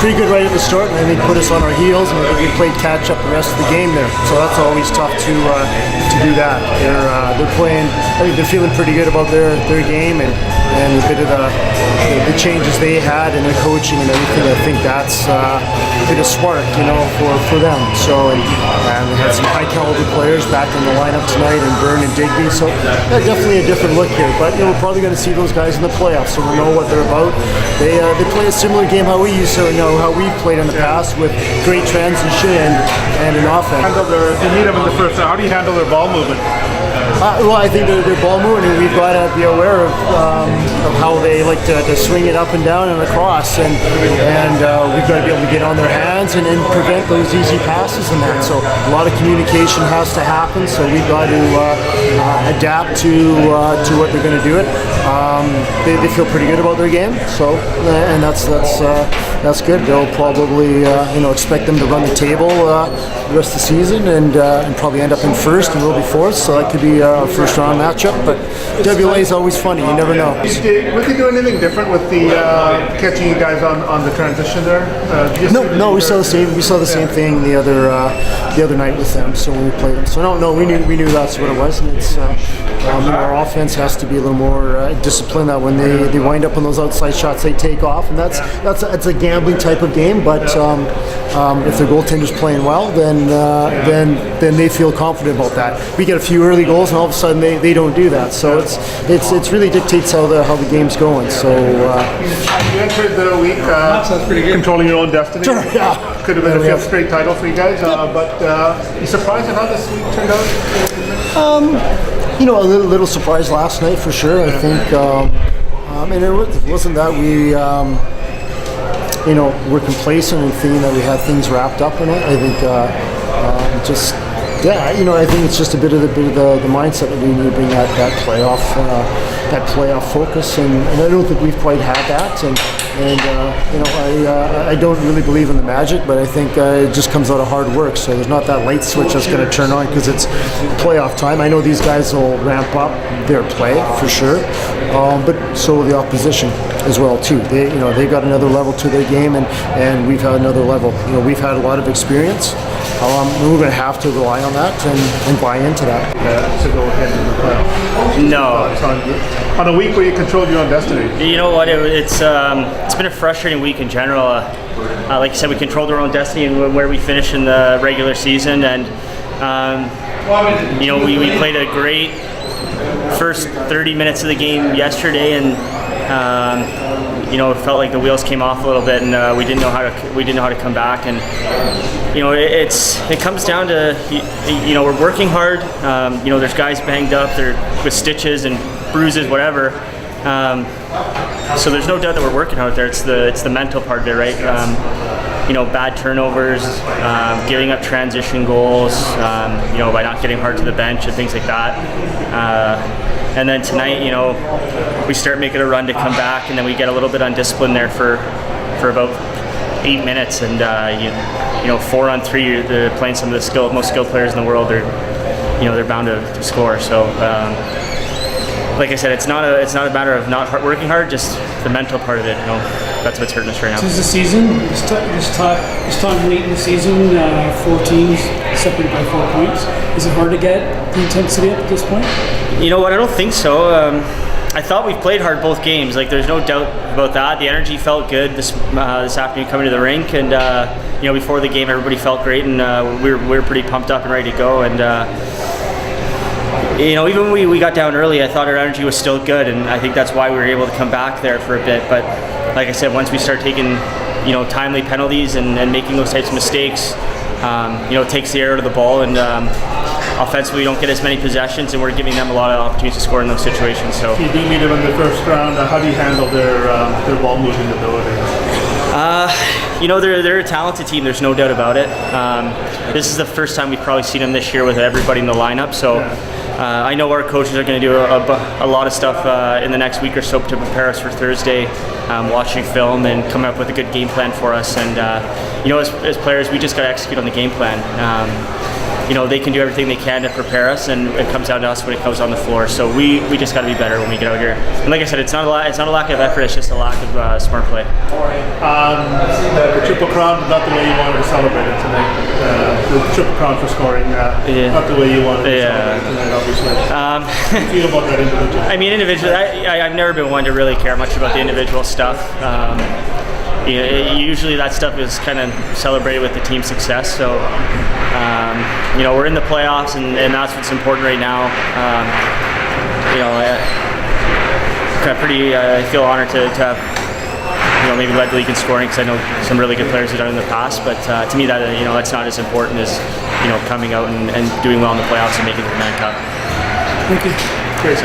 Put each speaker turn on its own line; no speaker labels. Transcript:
pretty good right at the start, and then they put us on our heels, and we played catch up the rest of the game there. So that's always tough to do that. They're playing. I think they're feeling pretty good about their game and a bit of the changes they had and their coaching and everything. I think that's a bit of spark, for them. So and they had some high caliber players back in the lineup tonight, and Byrne and Digby. So definitely a different look here. But we're probably going to see those guys in the playoffs, so we'll know what they're about. They play a similar game how we used to how we've played in the past, with great transition and an offense.
You need them in the first. How do you handle their ball movement?
Well, I think their ball movement, and we've got to be aware of how they like to swing it up and down and across, and we've got to be able to get on their hands and prevent those easy passes and that. So a lot of communication has to happen. So we've got to adapt to what they're going to do it. They feel pretty good about their game. So and that's good. They'll probably expect them to run the table the rest of the season and probably end up in first, and we'll be fourth. So that could be our first round matchup. But WA is always funny. You never know.
Was they doing anything different with the catching you guys on the transition there?
No. We saw the same. We saw the same thing the other night with them. So when we played them. So no. We knew that's what it was, and it's our offense has to be a little more disciplined. That when they wind up on those outside shots, they take off, and that's a gambling type of game. But if their goaltender's playing well, then they feel confident about that. We get a few early goals, and all of a sudden they don't do that. So it's really dictates how the game's going. So
you entered the week controlling your own destiny.
Sure, yeah.
Could have been a fifth straight title for you guys, but you surprised at how this week turned out? A little surprise last night for sure. I think, and it wasn't that we, we're complacent and thinking that we had things wrapped up in it. I think I think it's just a bit of the mindset that we need to bring that playoff focus, and I don't think we've quite had that. I don't really believe in the magic, but I think it just comes out of hard work. So there's not that light switch that's going to turn on because it's playoff time. I know these guys will ramp up their play for sure, but so will the opposition as well too. They've got another level to their game, and we've had another level. We've had a lot of experience. We're going to have to rely on that and buy into that. To go ahead in the playoffs.
No.
On a week where you controlled your own destiny.
You know what? It's been a frustrating week in general. Like I said, we controlled our own destiny and where we finish in the regular season, and we played a great first 30 minutes of the game yesterday, and it felt like the wheels came off a little bit, and we didn't know how to come back. And it comes down to we're working hard. There's guys banged up, they're with stitches and bruises, whatever. So there's no doubt that we're working out there. It's the mental part of it, right? Bad turnovers, giving up transition goals, by not getting hard to the bench and things like that. And then tonight, we start making a run to come back, and then we get a little bit undisciplined there for about 8 minutes, and 4-on-3, they're playing some of the most skilled players in the world. They're bound to score. So, like I said, it's not a matter of not working hard, just the mental part of it. That's what's hurting us right now.
This is the season. This time late in the season, 4 teams separated by 4 points. Is it hard to get the intensity up at this point?
You know what? I don't think so. I thought we've played hard both games. Like, there's no doubt about that. The energy felt good this afternoon coming to the rink, and before the game, everybody felt great, and we were pretty pumped up and ready to go. And even when we got down early, I thought our energy was still good, and I think that's why we were able to come back there for a bit. But like I said, once we start taking timely penalties and making those types of mistakes, it takes the air out of the ball, and offensively we don't get as many possessions, and we're giving them a lot of opportunities to score in those situations. So
you do meet them in the first round. How do you handle their ball moving ability?
They're a talented team. There's no doubt about it. This is the first time we've probably seen them this year with everybody in the lineup. So I know our coaches are going to do a lot of stuff in the next week or so to prepare us for Thursday, watching film and coming up with a good game plan for us. And as players, we just got to execute on the game plan. they can do everything they can to prepare us, and it comes down to us when it comes on the floor. So we just got to be better when we get out here. And like I said, it's not a lack of effort. It's just a lack of smart play.
The Triple Crown, not the way you wanted to celebrate it tonight. The Triple Crown for scoring, not the way you wanted to celebrate it tonight, obviously. How do you feel about that individually?
I mean, individually, I've never been one to really care much about the individual stuff. Usually that stuff is kind of celebrated with the team success. So, we're in the playoffs, and that's what's important right now. I feel honored to have maybe led the league in scoring, because I know some really good players have done it in the past. But to me, that's not as important as coming out and doing well in the playoffs and making the Mann Cup.
Thank you.
Cheers.